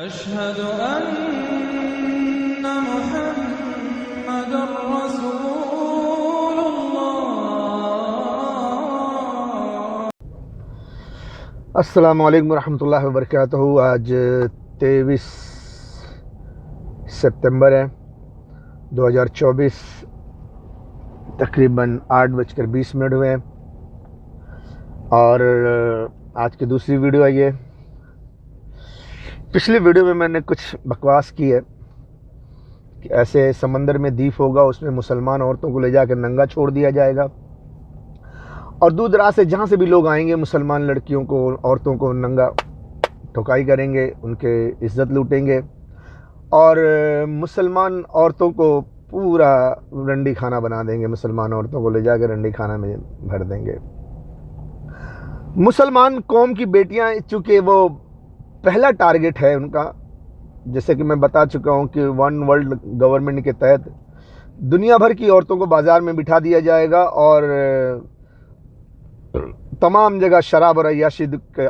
अशहदु अन्ना मुहम्मदुर रसूलुल्लाह। अस्सलामु अलैकुम रहमतुल्लाहि व बरकातहू। आज 23 सितंबर है 2024, तकरीबन 8:20 हुए हैं और आज की दूसरी वीडियो है ये। पिछली वीडियो में मैंने कुछ बकवास की है कि ऐसे समंदर में द्वीप होगा, उसमें मुसलमान औरतों को ले जाकर नंगा छोड़ दिया जाएगा और दूर दराज से जहाँ से भी लोग आएंगे मुसलमान लड़कियों को, औरतों को नंगा ठुकाई करेंगे, उनके इज्जत लूटेंगे और मुसलमान औरतों को पूरा रंडी खाना बना देंगे। मुसलमान औरतों को ले जाकर रंडी खाना में भर देंगे। मुसलमान कौम की बेटियां, चूँकि वो पहला टारगेट है उनका, जैसे कि मैं बता चुका हूं कि वन वर्ल्ड गवर्नमेंट के तहत दुनिया भर की औरतों को बाज़ार में बिठा दिया जाएगा और तमाम जगह शराब और अय्याशी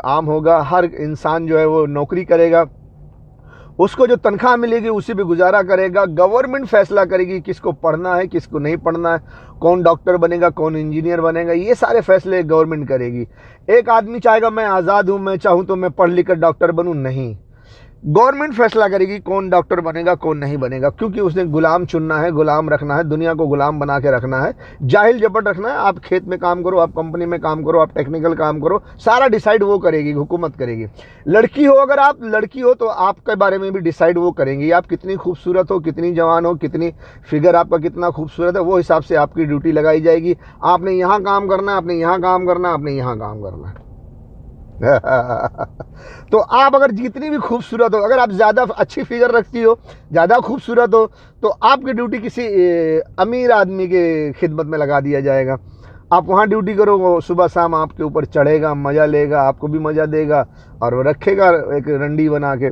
आम होगा। हर इंसान जो है वो नौकरी करेगा, उसको जो तनख्वाह मिलेगी उसी पे गुजारा करेगा। गवर्नमेंट फैसला करेगी किसको पढ़ना है, किसको नहीं पढ़ना है, कौन डॉक्टर बनेगा, कौन इंजीनियर बनेगा, ये सारे फैसले गवर्नमेंट करेगी। एक आदमी चाहेगा मैं आज़ाद हूँ, मैं चाहूँ तो मैं पढ़ लिख कर डॉक्टर बनूँ, नहीं, गवर्नमेंट फैसला करेगी कौन डॉक्टर बनेगा कौन नहीं बनेगा, क्योंकि उसने गुलाम चुनना है, गुलाम रखना है, दुनिया को गुलाम बना के रखना है, जाहिल जपट रखना है। आप खेत में काम करो, आप कंपनी में काम करो, आप टेक्निकल काम करो, सारा डिसाइड वो करेगी, हुकूमत करेगी। लड़की हो, अगर आप लड़की हो तो आपके बारे में भी डिसाइड वो करेंगी। आप कितनी खूबसूरत हो, कितनी जवान हो, कितनी फिगर आपका कितना खूबसूरत है, वो हिसाब से आपकी ड्यूटी लगाई जाएगी। आपने यहाँ काम करना है, आपने यहाँ काम करना है, आपने यहाँ काम करना है। तो आप अगर जितनी भी खूबसूरत हो, अगर आप ज़्यादा अच्छी फिगर रखती हो, ज़्यादा खूबसूरत हो, तो आपकी ड्यूटी किसी अमीर आदमी के खिदमत में लगा दिया जाएगा। आप वहाँ ड्यूटी करो, वो सुबह शाम आपके ऊपर चढ़ेगा, मज़ा लेगा, आपको भी मज़ा देगा और वो रखेगा एक रंडी बना के।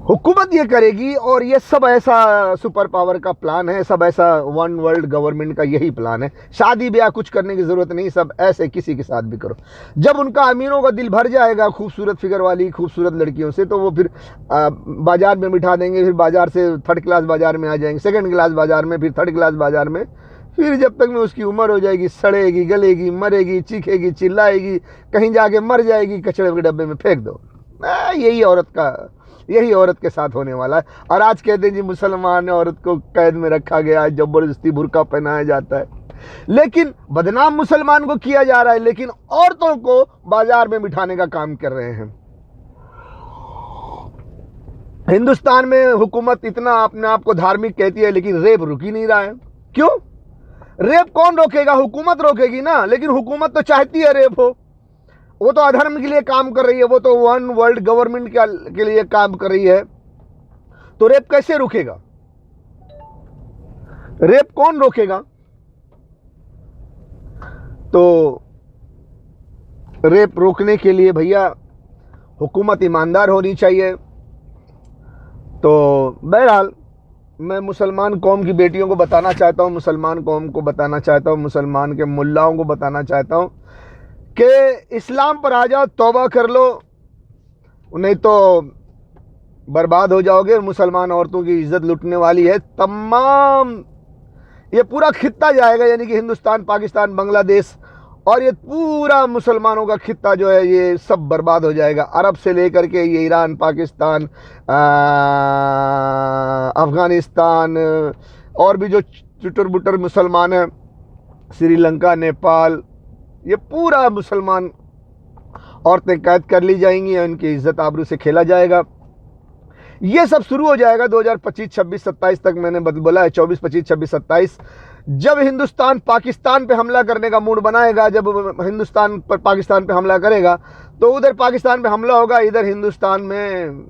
हुकूमत ये करेगी और ये सब ऐसा सुपर पावर का प्लान है, सब ऐसा वन वर्ल्ड गवर्नमेंट का यही प्लान है। शादी ब्याह कुछ करने की ज़रूरत नहीं, सब ऐसे किसी के साथ भी करो। जब उनका अमीरों का दिल भर जाएगा खूबसूरत फिगर वाली खूबसूरत लड़कियों से, तो वो फिर बाज़ार में बिठा देंगे। फिर बाज़ार से थर्ड क्लास बाज़ार में आ जाएंगे, सेकंड क्लास बाज़ार में, फिर थर्ड क्लास बाज़ार में। फिर जब तक में उसकी उम्र हो जाएगी, सड़ेगी, गलेगी, मरेगी, चीखेगी, चिल्लाएगी, कहीं जाके मर जाएगी, कचड़े के डब्बे में फेंक दो। यही औरत के साथ होने वाला है। और आज कहते हैं जी मुसलमान औरत को कैद में रखा गया है, जबरदस्ती बुर्का पहनाया जाता है, लेकिन बदनाम मुसलमान को किया जा रहा है, लेकिन औरतों को बाजार में बिठाने का काम कर रहे हैं। हिंदुस्तान में हुकूमत इतना अपने आप को धार्मिक कहती है, लेकिन रेप रुक ही नहीं रहा है। क्यों? रेप कौन रोकेगा? हुकूमत रोकेगी ना। लेकिन हुकूमत तो चाहती है रेप हो, वो तो अधर्म के लिए काम कर रही है, वो तो वन वर्ल्ड गवर्नमेंट के लिए काम कर रही है। तो रेप कैसे रुकेगा? रेप कौन रोकेगा? तो रेप रोकने के लिए भैया हुकूमत ईमानदार होनी चाहिए। तो बहरहाल मैं मुसलमान कौम की बेटियों को बताना चाहता हूँ, मुसलमान कौम को बताना चाहता हूँ, मुसलमान के मुल्लाओं को बताना चाहता हूँ कि इस्लाम पर आ जाओ, तौबा कर लो, नहीं तो बर्बाद हो जाओगे। मुसलमान औरतों की इज्जत लुटने वाली है तमाम, ये पूरा खित्ता जाएगा, यानी कि हिंदुस्तान, पाकिस्तान, बांग्लादेश और ये पूरा मुसलमानों का खित्ता जो है ये सब बर्बाद हो जाएगा। अरब से लेकर के ये ईरान, पाकिस्तान, अफ़गानिस्तान और भी जो चुटर बुटर मुसलमान हैं, श्रीलंका, नेपाल, ये पूरा मुसलमान औरतें कैद कर ली जाएंगी, उनकी इज्जत आबरू से खेला जाएगा। ये सब शुरू हो जाएगा 2025, 26, 27 तक मैंने बोला है। 24, 25, 26, 27 जब हिंदुस्तान पाकिस्तान पे हमला करने का मूड बनाएगा, जब हिंदुस्तान पर पाकिस्तान पे हमला करेगा, तो उधर पाकिस्तान पे हमला होगा, इधर हिंदुस्तान में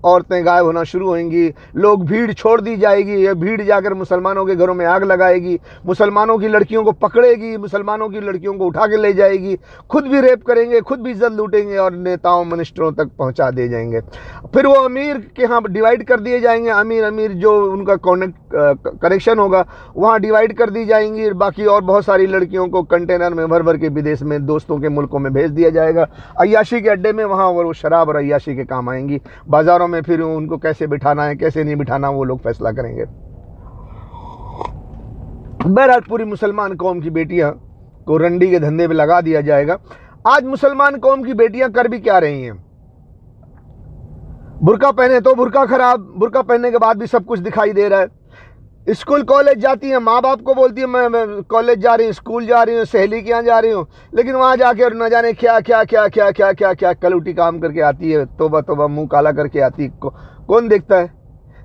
औरतें गायब होना शुरू होंगी, लोग भीड़ छोड़ दी जाएगी, ये भीड़ जाकर मुसलमानों के घरों में आग लगाएगी, मुसलमानों की लड़कियों को पकड़ेगी, मुसलमानों की लड़कियों को उठा के ले जाएगी, खुद भी रेप करेंगे, खुद भी इज्जत लूटेंगे और नेताओं मिनिस्टरों तक पहुंचा दे जाएंगे। फिर वो अमीर के यहाँ डिवाइड कर दिए जाएंगे, अमीर अमीर जो उनका कनेक्शन होगा वहाँ डिवाइड कर दी जाएंगी, बाकी और बहुत सारी लड़कियों को कंटेनर में भर भर के विदेश में दोस्तों के मुल्कों में भेज दिया जाएगा, अय्याशी के अड्डे में, वहाँ वो शराब और अय्याशी के काम आएंगी। बाज़ारों में फिर उनको कैसे बिठाना है कैसे नहीं बिठाना वो लोग फैसला करेंगे। बहरहाल पूरी मुसलमान कौम की बेटियां को रंडी के धंधे पे लगा दिया जाएगा। आज मुसलमान कौम की बेटियां कर भी क्या रही हैं? बुर्का पहने तो बुर्का खराब, बुर्का पहनने के बाद भी सब कुछ दिखाई दे रहा है। स्कूल कॉलेज जाती हैं, माँ बाप को बोलती है मैं कॉलेज जा रही हूँ, स्कूल जा रही हूँ, सहेली के यहाँ जा रही हूँ, लेकिन वहाँ जाके और न जाने क्या क्या क्या क्या क्या क्या क्या कलूटी काम करके आती है, तोबा तोबा मुंह काला करके आती है। कौन देखता है?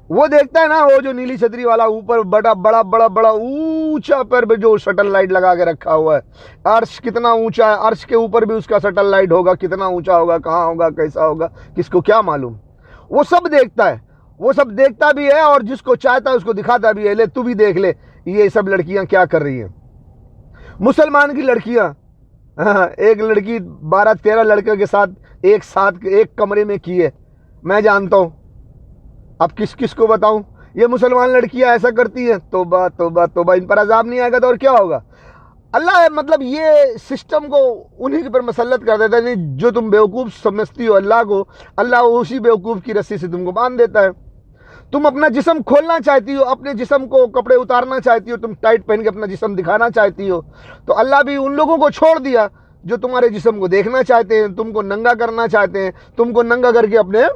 वो देखता है ना, वो जो नीली छतरी वाला ऊपर बड़ा बड़ा बड़ा बड़ा ऊंचा पर जो शटल लाइट लगा के रखा हुआ है। अर्श कितना ऊंचा है, अर्श के ऊपर भी उसका शटल लाइट होगा, कितना ऊंचा होगा, कहाँ होगा, कैसा होगा, किसको क्या मालूम। वो सब देखता है, वो सब देखता भी है और जिसको चाहता है उसको दिखाता भी है, ले तू भी देख ले ये सब लड़कियां क्या कर रही हैं। मुसलमान की लड़कियां, एक लड़की 12-13 लड़के के साथ एक कमरे में की है, मैं जानता हूं। अब किस किस को बताऊं, ये मुसलमान लड़कियां ऐसा करती हैं। तौबा तौबा तौबा, इन पर अजाब नहीं आएगा तो और क्या होगा। अल्लाह मतलब ये सिस्टम को उन्हीं के पर मसल्लत कर देता है। नहीं, जो तुम बेवकूफ़ समझती हो अल्लाह को, अल्लाह उसी बेवकूफ़ की रस्सी से तुमको बांध देता है। तुम अपना जिस्म खोलना चाहती हो, अपने जिस्म को कपड़े उतारना चाहती हो, तुम टाइट पहन के अपना जिस्म दिखाना चाहती हो, तो अल्लाह भी उन लोगों को छोड़ दिया जो तुम्हारे जिस्म को देखना चाहते हैं, तुमको नंगा करना चाहते हैं, तुमको नंगा करके अपने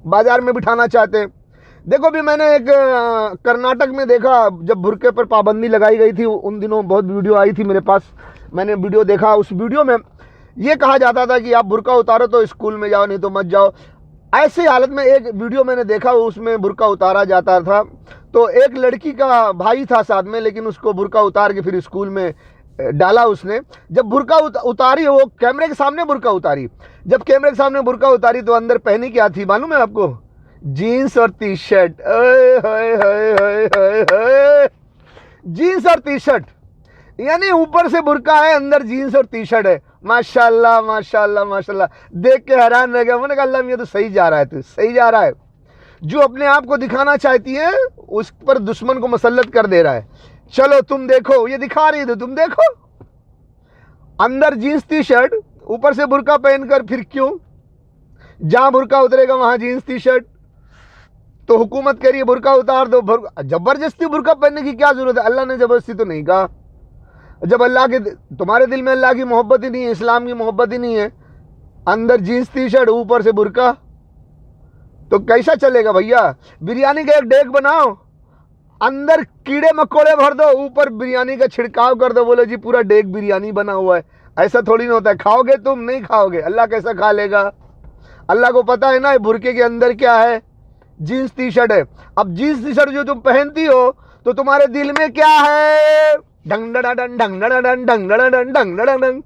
बाजार में बिठाना चाहते हैं। देखो भी मैंने एक कर्नाटक में देखा, जब बुर्के पर पाबंदी लगाई गई थी, उन दिनों बहुत वीडियो आई थी मेरे पास, मैंने वीडियो देखा। उस वीडियो में ये कहा जाता था कि आप बुर्का उतारो तो स्कूल में जाओ, नहीं तो मत जाओ। ऐसी हालत में एक वीडियो मैंने देखा, उसमें बुर्का उतारा जाता था, तो एक लड़की का भाई था साथ में, लेकिन उसको बुर्का उतार के फिर स्कूल में डाला उसने। जब बुर्का उतारी, वो कैमरे के सामने बुर्का उतारी, जब कैमरे के सामने बुर्का उतारी तो अंदर पहनी क्या थी मालूम है आपको? जीन्स और टी शर्ट। जीन्स और टी शर्ट, यानी ऊपर से बुर्का है, अंदर जीन्स और टी शर्ट है। माशाल्लाह माशाल्लाह माशाल्लाह, देख के हैरान रह गया। मैंने कहा अल्लाह ये तो सही जा रहा है, तो सही जा रहा है। जो अपने आप को दिखाना चाहती है उस पर दुश्मन को मसल्लत कर दे रहा है। चलो तुम देखो, ये दिखा रही थी, तुम देखो, अंदर जीन्स टी शर्ट, ऊपर से बुर्का पहनकर। फिर क्यों? जहां बुर्का उतरेगा वहां जीन्स टी शर्ट। तो हुकूमत कह रही है बुर्का उतार दो। जबरदस्ती बुर्का पहनने की क्या जरूरत है? अल्लाह ने जबरदस्ती तो नहीं कहा। जब अल्लाह के, तुम्हारे दिल में अल्लाह की मोहब्बत ही नहीं है, इस्लाम की मोहब्बत ही नहीं है, अंदर जीन्स टी शर्ट ऊपर से बुर्का, तो कैसा चलेगा भैया? बिरयानी का एक डेग बनाओ, अंदर कीड़े मकोड़े भर दो, ऊपर बिरयानी का छिड़काव कर दो, बोलो जी पूरा डेग बिरयानी बना हुआ है। ऐसा थोड़ी ना होता है। खाओगे तुम? नहीं खाओगे। अल्लाह कैसा खा लेगा? अल्लाह को पता है ना बुर्के के अंदर क्या है, जीन्स टी शर्ट है। अब जीन्स टी शर्ट जो तुम पहनती हो तो तुम्हारे दिल में क्या है? ढंग डन ढंग डन ढंग डन ढंग डन।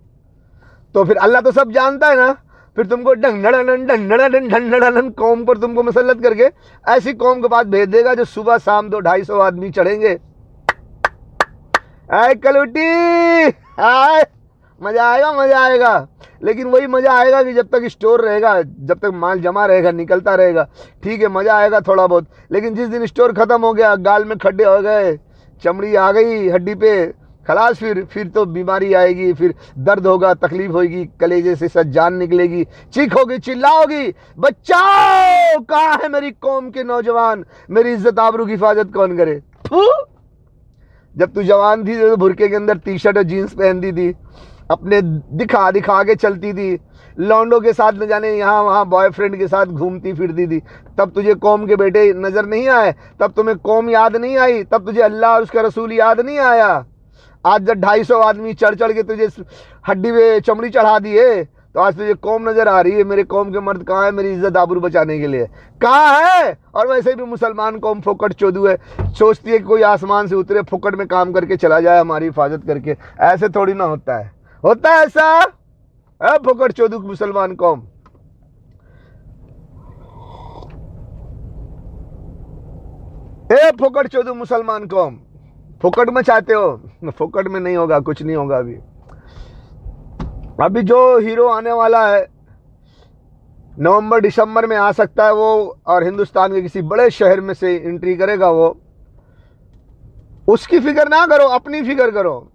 तो फिर अल्लाह तो सब जानता है ना, फिर तुमको ढंग डन कौम पर तुमको मसल्लत करके ऐसी कौम के पास भेज देगा जो सुबह शाम 200-250 आदमी चढ़ेंगे। आए कलूटी, आए, मजा आएगा, मजा आएगा। लेकिन वही मजा आएगा कि जब तक स्टोर रहेगा, जब तक माल जमा रहेगा, निकलता रहेगा, ठीक है, मजा आएगा थोड़ा बहुत। लेकिन जिस दिन स्टोर खत्म हो गया, गाल में खड्डे हो गए, चमड़ी आ गई हड्डी पे, खलास, फिर तो बीमारी आएगी, फिर दर्द होगा, तकलीफ होगी, कलेजे से सब जान निकलेगी, चीखोगी, चिल्लाओगी, बचाओ, कहाँ है मेरी कौम के नौजवान, मेरी इज्जत आबरू की हिफाजत कौन करे? जब तू जवान थी तो बुर्के के अंदर टी शर्ट और जीन्स पहनती थी, अपने दिखा दिखा के चलती थी, लौंडों के साथ न जाने यहाँ वहाँ बॉयफ्रेंड के साथ घूमती फिरती थी। तब तुझे कौम के बेटे नज़र नहीं आए, तब तुम्हें कौम याद नहीं आई, तब तुझे अल्लाह और उसका रसूल याद नहीं आया। आज जब 250 आदमी चढ़ चढ़ के तुझे हड्डी में चमड़ी चढ़ा दिए, तो आज तुझे कौम नज़र आ रही है। मेरे कौम के मर्द कहाँ है मेरी इज्जत आबरू बचाने के लिए? कहाँ है? और वैसे भी मुसलमान कौम फोकट चोदू है, सोचती है कि कोई आसमान से उतरे, फोकट में काम करके चला जाए हमारी हिफाजत करके। ऐसे थोड़ी ना होता है, होता है ऐसा? फोकट चोदू मुसलमान कौम। ए फोकट चोदू मुसलमान कौम, फोकट में चाहते हो? फोकट में नहीं होगा, कुछ नहीं होगा। अभी जो हीरो आने वाला है नवंबर दिसंबर में आ सकता है वो, और हिंदुस्तान के किसी बड़े शहर में से एंट्री करेगा वो। उसकी फिक्र ना करो, अपनी फिक्र करो।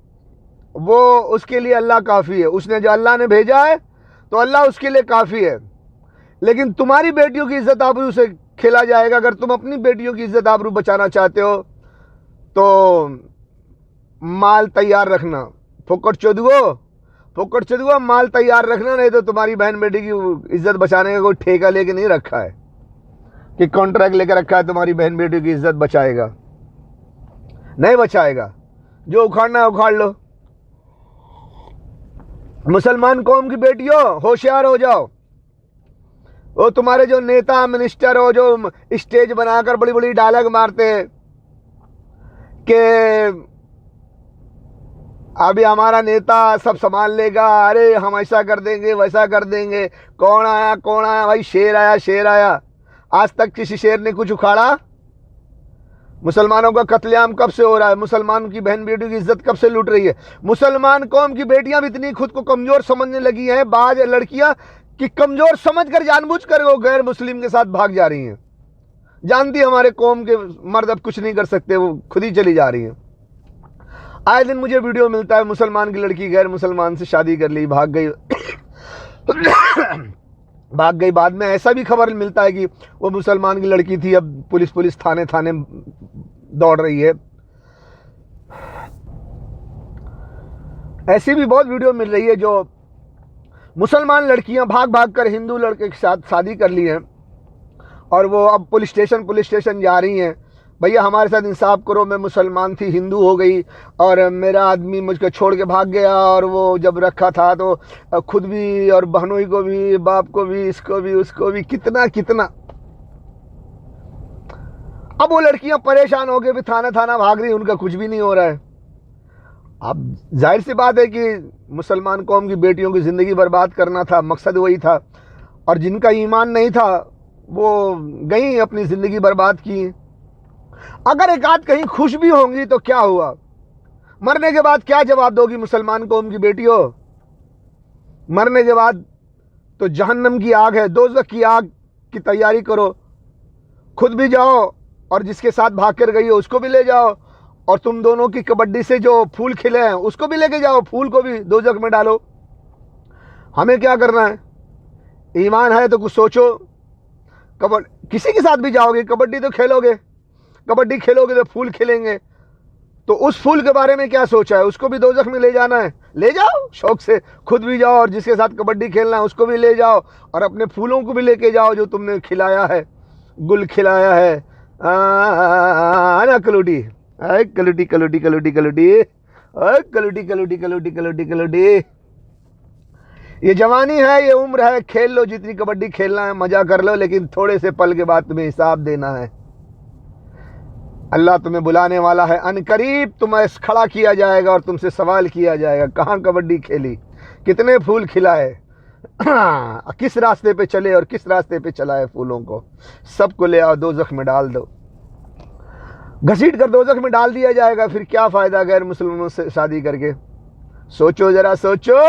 वो उसके लिए अल्लाह काफ़ी है। उसने जो अल्लाह ने भेजा है तो अल्लाह उसके लिए काफ़ी है। लेकिन तुम्हारी बेटियों की इज्जत आबरू से खेला जाएगा। अगर तुम अपनी बेटियों की इज्जत आबरू बचाना चाहते हो तो माल तैयार रखना। फोकट चोदुआ माल तैयार रखना, नहीं तो तुम्हारी बहन बेटी की इज्जत बचाने का कोई ठेका लेके नहीं रखा है कि कॉन्ट्रैक्ट लेकर रखा है तुम्हारी बहन बेटी की इज्जत बचाएगा, नहीं बचाएगा। जो उखाड़ना है उखाड़ लो। मुसलमान कौम की बेटियों होशियार हो जाओ। वो तुम्हारे जो नेता मिनिस्टर हो जो स्टेज बनाकर बड़ी बड़ी डायलॉग मारते हैं कि अभी हमारा नेता सब संभाल लेगा, अरे हम ऐसा कर देंगे वैसा कर देंगे, कौन आया भाई, शेर आया। आज तक किसी शेर ने कुछ उखाड़ा? मुसलमानों का कत्लेआम कब से हो रहा है? मुसलमान की बहन बेटियों की इज्जत कब से लूट रही है? मुसलमान कौम की बेटियां भी इतनी खुद को कमजोर समझने लगी हैं, बाज लड़कियां, कि कमजोर समझकर जानबूझकर वो गैर मुस्लिम के साथ भाग जा रही हैं। जानती हमारे कौम के मर्द अब कुछ नहीं कर सकते, वो खुद ही चली जा रही हैं। आए दिन मुझे वीडियो मिलता है मुसलमान की लड़की गैर मुसलमान से शादी कर ली, भाग गई भाग गई। बाद में ऐसा भी खबर मिलता है कि वो मुसलमान की लड़की थी, अब पुलिस थाने दौड़ रही है। ऐसी भी बहुत वीडियो मिल रही है जो मुसलमान लड़कियां भाग कर हिंदू लड़के के साथ शादी कर ली हैं और वो अब पुलिस स्टेशन जा रही हैं। भैया हमारे साथ इंसाफ करो, मैं मुसलमान थी, हिंदू हो गई और मेरा आदमी मुझको छोड़ के भाग गया, और वो जब रखा था तो खुद भी और बहनों को भी, बाप को भी, इसको भी उसको भी, कितना। अब वो लड़कियां परेशान हो गए भी थाना भाग रही, उनका कुछ भी नहीं हो रहा है। अब जाहिर सी बात है कि मुसलमान कौम की बेटियों की ज़िंदगी बर्बाद करना था, मकसद वही था। और जिनका ईमान नहीं था वो गई अपनी ज़िंदगी बर्बाद की। अगर एक आध कहीं खुश भी होंगी तो क्या हुआ? मरने के बाद क्या जवाब दोगी मुसलमान कौम की बेटियों? मरने के बाद तो जहन्नम की आग है, दोज़ख की आग की तैयारी करो। खुद भी जाओ और जिसके साथ भाग कर गई हो उसको भी ले जाओ, और तुम दोनों की कबड्डी से जो फूल खिले हैं उसको भी लेके जाओ, फूल को भी दोज़ख में डालो। हमें क्या करना है? ईमान है तो कुछ सोचो। किसी के साथ भी जाओगे, कबड्डी तो खेलोगे, कबड्डी खेलोगे तो फूल खिलेंगे, तो उस फूल के बारे में क्या सोचा है? उसको भी दोज़ख में ले जाना है, ले जाओ शौक से। खुद भी जाओ और जिसके साथ कबड्डी खेलना है उसको भी ले जाओ, और अपने फूलों को भी लेके जाओ जो तुमने खिलाया है, गुल खिलाया है। ना कलूटी कलूटी। ये जवानी है, ये उम्र है, खेल लो जितनी कबड्डी खेलना है, मजा कर लो, लेकिन थोड़े से पल के बाद तुम्हें हिसाब देना है। अल्लाह तुम्हें बुलाने वाला है, अनकरीब तुम्हें खड़ा किया जाएगा और तुमसे सवाल किया जाएगा, कहाँ कबड्डी खेली, कितने फूल खिलाए, किस रास्ते पे चले और किस रास्ते पे चलाए फूलों को। सबको ले आओ, दोज़ख में डाल दो, घसीट कर दोज़ख में डाल दिया जाएगा। फिर क्या फ़ायदा गैर मुसलमानों से शादी करके? सोचो जरा, सोचो।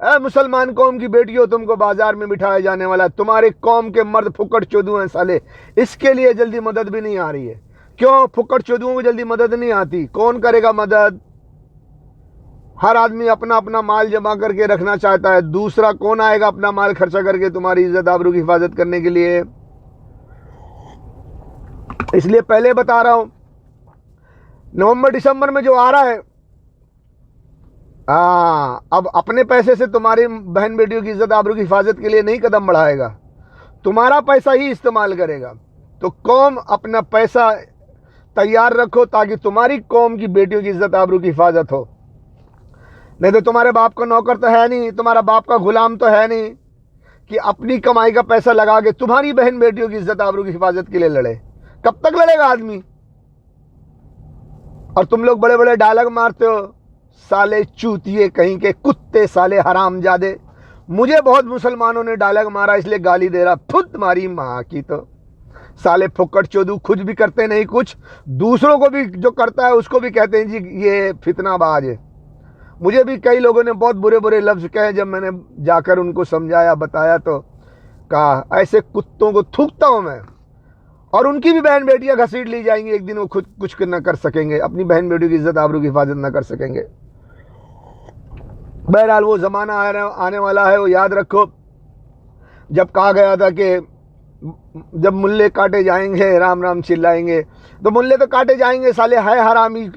मुसलमान कौम की बेटियों, तुमको बाजार में बिठाया जाने वाला, तुम्हारे कौम के मर्द फुकट चोदू हैं साले, इसके लिए जल्दी मदद भी नहीं आ रही है। क्यों? फुकट चोदुओं को जल्दी मदद नहीं आती। कौन करेगा मदद? हर आदमी अपना अपना माल जमा करके रखना चाहता है, दूसरा कौन आएगा अपना माल खर्चा करके तुम्हारी इज्जत आबरू की हिफाजत करने के लिए? इसलिए पहले बता रहा हूं, नवंबर दिसंबर में जो आ रहा है, अब अपने पैसे से तुम्हारी बहन बेटियों की इज्जत आबरू की हिफाजत के लिए नहीं कदम बढ़ाएगा, तुम्हारा पैसा ही इस्तेमाल करेगा। तो कौम अपना पैसा तैयार रखो ताकि तुम्हारी कौम की बेटियों की इज्जत आबरू की हिफाजत हो। नहीं तो तुम्हारे बाप का नौकर तो है नहीं, तुम्हारा बाप का गुलाम तो है नहीं कि अपनी कमाई का पैसा लगा के तुम्हारी बहन बेटियों की इज्जत आबरू की हिफाजत के लिए लड़े। कब तक लड़ेगा आदमी? और तुम लोग बड़े बड़े डायलॉग मारते हो, साले चूतिए कहीं के कुत्ते, साले हरामजादे। मुझे बहुत मुसलमानों ने डायलॉग मारा इसलिए गाली दे रहा, खुद तुम्हारी माँ की तो साले फुक्कड़ चोदू, खुद भी करते नहीं कुछ, दूसरों को भी जो करता है उसको भी कहते हैं जी ये फितनाबाज है। मुझे भी कई लोगों ने बहुत बुरे बुरे लफ्ज़ कहे, जब मैंने जाकर उनको समझाया बताया तो कहा ऐसे कुत्तों को थूकता हूँ मैं, और उनकी भी बहन बेटियां घसीट ली जाएंगी, एक दिन वो खुद कुछ न कर सकेंगे, अपनी बहन बेटियों की इज्जत आबरू की हिफाजत न कर सकेंगे। बहरहाल वो ज़माना आने वाला है, वो याद रखो। जब कहा गया था कि जब मुल्ले काटे जाएंगे राम राम चिल्लाएंगे, तो मुल्ले तो काटे जाएंगे, साले है हरामी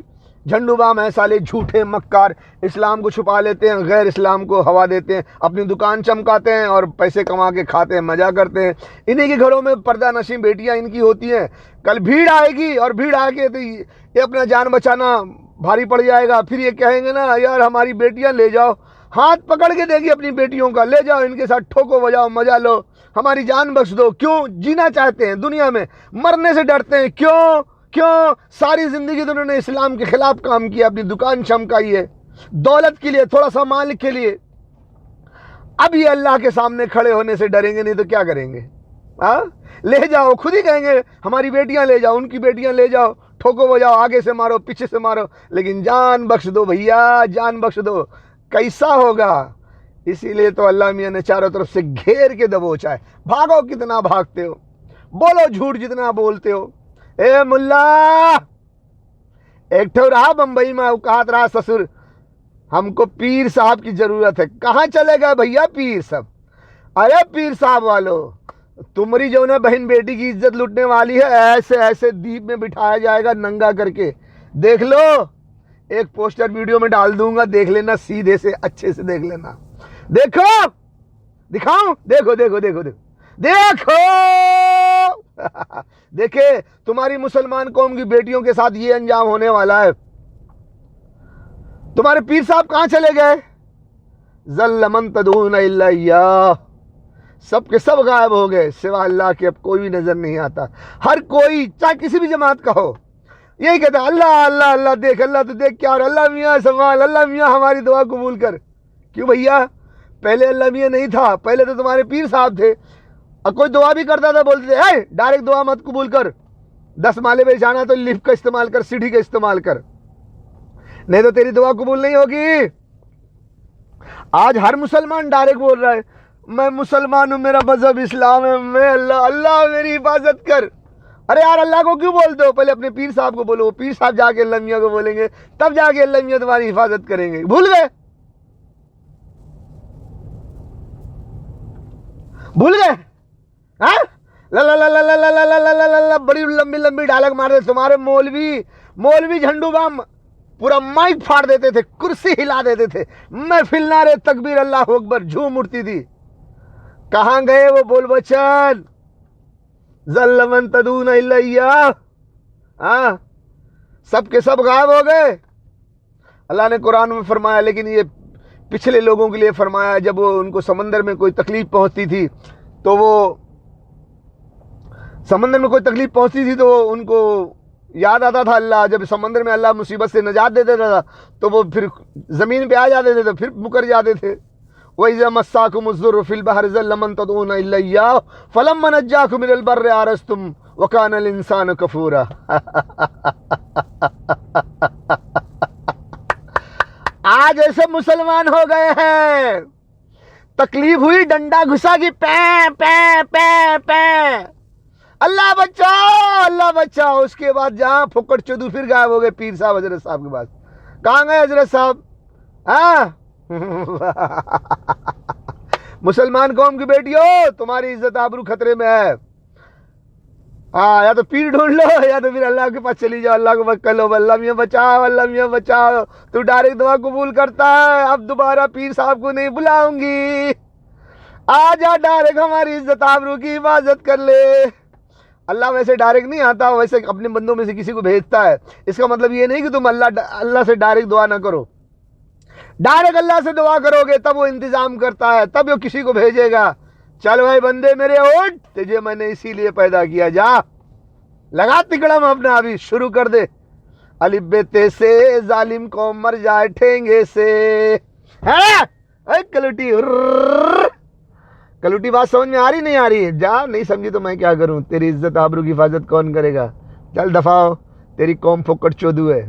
झंडू बाम है, साले झूठे मक्कार, इस्लाम को छुपा लेते हैं, गैर इस्लाम को हवा देते हैं, अपनी दुकान चमकाते हैं और पैसे कमा के खाते हैं, मजा करते हैं। इन्हीं के घरों में पर्दा नशीं बेटियां इनकी होती हैं। कल भीड़ आएगी और भीड़ आके तो ये अपना जान बचाना भारी पड़ जाएगा। फिर ये कहेंगे ना यार हमारी बेटियां ले जाओ, हाथ पकड़ के देगी अपनी बेटियों का, ले जाओ इनके साथ ठोको बजाओ मजा लो, हमारी जान बख्श दो। क्यों? जीना चाहते हैं दुनिया में, मरने से डरते हैं। क्यों? सारी जिंदगी तो उन्होंने इस्लाम के खिलाफ काम किया, अपनी दुकान चमकाई है दौलत के लिए, थोड़ा सा माल के लिए। अब ये अल्लाह के सामने खड़े होने से डरेंगे नहीं तो क्या करेंगे? ले जाओ, खुद ही कहेंगे हमारी बेटियां ले जाओ, उनकी बेटियां ले जाओ, ठोको बजाओ, आगे से मारो पीछे से मारो, लेकिन जान बख्श दो भैया, जान बख्श दो। कैसा होगा? इसीलिए तो अल्लाह मियाँ ने चारों तरफ से घेर के दबोचा है। भागो कितना भागते हो, बोलो झूठ जितना बोलते हो। ए मुल्ला, एक ठो रहा बंबई में औकात रहा ससुर, हमको पीर साहब की जरूरत है। कहाँ चले गए भैया पीर साहब? अरे पीर साहब वालों, तुम्हारी जो ना बहन बेटी की इज्जत लुटने वाली है, ऐसे ऐसे दीप में बिठाया जाएगा नंगा करके, देख लो। एक पोस्टर वीडियो में डाल दूंगा, देख लेना, सीधे से अच्छे से देख लेना। देखो, दिखाऊं? देखो देखो देखो देखो देखो देखे तुम्हारी मुसलमान कौम की बेटियों के साथ ये अंजाम होने वाला है। तुम्हारे पीर साहब कहां चले गए? ज़ल्लमन तदून इल्ला इय्याह, सब के सब गायब हो गए, सिवा अल्लाह के अब कोई भी नजर नहीं आता। हर कोई, चाहे किसी भी जमात का हो, यही कहता है अल्लाह अल्लाह अल्लाह, देख अल्लाह तो देख क्या, और अल्लाह मियाँ संभाल, अल्लाह मियाँ हमारी दुआ कबूल कर। क्यों भैया? पहले अल्लाह मियाँ नहीं था, पहले तो तुम्हारे पीर साहब थे। और कोई दुआ भी करता था बोलते थे डायरेक्ट दुआ मत कबूल कर, 10 माले पे जाना तो लिफ्ट का इस्तेमाल कर, सीढ़ी का इस्तेमाल कर, नहीं तो तेरी दुआ कबूल नहीं होगी। आज हर मुसलमान डायरेक्ट बोल रहा है मैं मुसलमान हूं, मेरा मजहब इस्लाम है, मैं अल्लाह अल्लाह मेरी हिफाजत कर। अरे यार अल्लाह को क्यों बोलते हो? पहले अपने पीर साहब को बोलो, पीर साहब जाके अल्लाह मियाँ को बोलेंगे, तब जाके अल्लाह मियाँ तुम्हारी हिफाजत करेंगे। भूल गए? भूल गए? हाँ, ला ला ला ला ला ला ला ला ला ला ला, बड़ी लंबी लंबी डायलॉग मार देते तुम्हारे मौलवी झंडू बम, पूरा माइक फाड़ देते थे, कुर्सी हिला देते थे, महफिल नारे तकबीर अल्लाह अकबर झूम उठती थी। कहां गए वो बोल बचन? ज़ल्लमन तदून इल्ला इय्याह, हाँ, सब के सब गायब हो गए। अल्लाह ने कुरान में फरमाया, लेकिन ये पिछले लोगों के लिए फरमाया, जब वो उनको समंदर में कोई तकलीफ पहुंचती थी तो वो समंदर में कोई तकलीफ पहुंचती थी तो उनको याद आता था अल्लाह। जब समंदर में अल्लाह मुसीबत से निजात दे देता था तो वो फिर ज़मीन पे आ जाते थे, तो फिर मुकर जाते थे। वइज़ा मस्साकुमुज़्ज़ुर्रु फ़िल बहरि ज़ल्लमन तदऊना इल्ला इय्याह फ़लम्मा नज्जाकुम मिनल बर्रि आरज़्तुम व कानल इंसानु कफ़ूरा। आज ऐसे मुसलमान हो गए हैं, तकलीफ हुई डंडा घुसा की पै पै पै पै, अल्लाह बचाओ अल्लाह बचाओ। उसके बाद जहां फुकट चुदू फिर गायब हो गए पीर साहब हजरत साहब के पास। कहां गए हजरत साहब? मुसलमान कौम की बेटियों, तुम्हारी इज्जत आबरू खतरे में है। हाँ, या तो पीर ढूंढ लो या तो फिर अल्लाह के पास चली जाओ, अल्लाह को वक्कल लो, अल्लाह मियाँ बचाओ, अल्लाह मियाँ बचाओ। तू डायरेक्ट दुआ कबूल करता है, अब दोबारा पीर साहब को नहीं बुलाऊंगी, आजा डायरेक्ट हमारी इज्जत आबरू की हिफाजत कर ले। अल्लाह वैसे डायरेक्ट नहीं आता, वैसे अपने बंदों में से किसी को भेजता है। इसका मतलब ये नहीं कि तुम अल्लाह से डायरेक्ट दुआ ना करो, डायरेक्ट अल्लाह से दुआ करोगे तब वो इंतजाम करता है, तब वो किसी को भेजेगा। चल भाई बंदे मेरे उठ, तुझे मैंने इसीलिए पैदा किया, जा लगा तिकड़म अपना, अभी शुरू कर दे। अलिफ बे ते से जालिम कौम मर जाए ठेंगे से, है कलुटी कलुटी बात समझ में आ रही नहीं आ रही है? जा, नहीं समझी तो मैं क्या करूं? तेरी इज्जत आबरू की हिफाजत कौन करेगा? चल दफाओ, तेरी कौम फोकट चोदू है।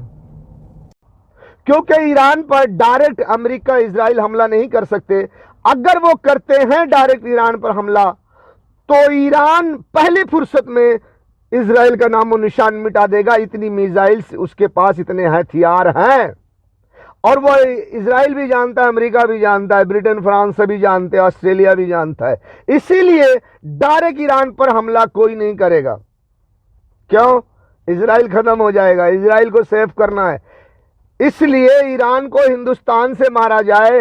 क्योंकि ईरान पर डायरेक्ट अमेरिका इजराइल हमला नहीं कर सकते। अगर वो करते हैं डायरेक्ट ईरान पर हमला, तो ईरान पहली फुर्सत में इजराइल का नामो निशान मिटा देगा। इतनी मिसाइल्स उसके पास, इतने हथियार हैं, और वो इजराइल भी जानता है, अमेरिका भी जानता है, ब्रिटेन फ्रांस सभी जानते हैं, ऑस्ट्रेलिया भी जानता है। इसीलिए डायरेक्ट ईरान पर हमला कोई नहीं करेगा। क्यों? इजराइल खत्म हो जाएगा, इजराइल को सेव करना है। इसलिए ईरान को हिंदुस्तान से मारा जाए,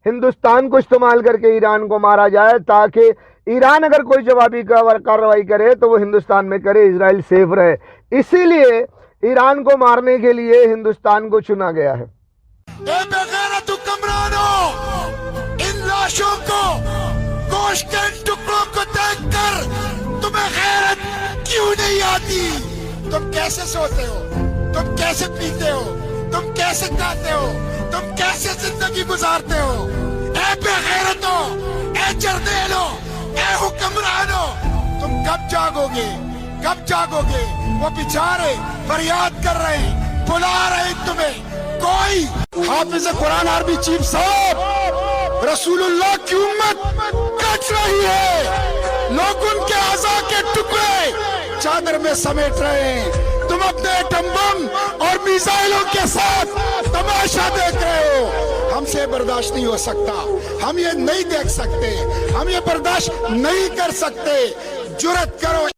हिंदुस्तान को इस्तेमाल करके ईरान को मारा जाए, ताकि ईरान अगर कोई जवाबी कार्रवाई करे तो वो हिंदुस्तान में करे, इजराइल सेफ रहे। इसीलिए ईरान को मारने के लिए हिंदुस्तान को चुना गया है। बेगैरत हुक्मरानों, इन लाशों को, गोश्त के टुकड़ों को देखकर तुम्हें गैरत क्यों नहीं आती? तुम कैसे सोते हो? तुम कैसे पीते हो? तुम कैसे खाते हो? तुम कैसे जिंदगी गुजारते हो? ए बेगैरतों, ए जर्देलों, ए हुक्मरानों, तुम कब जागोगे? कब जागोगे? वो बेचारे फरियाद कर रहे हैं, बुला रहे हैं तुम्हें। कोई हाफिज कुरान आर्मी चीफ साहब, रसूलुल्लाह की उम्मत कट रही है, लोग उनके आज़ा के टुकड़े चादर में समेट रहे हैं। तुम अपने एटम बम और मिसाइलों के साथ तमाशा देख रहे हो। हमसे बर्दाश्त नहीं हो सकता, हम ये नहीं देख सकते, हम ये बर्दाश्त नहीं कर सकते। जुर्रत करो।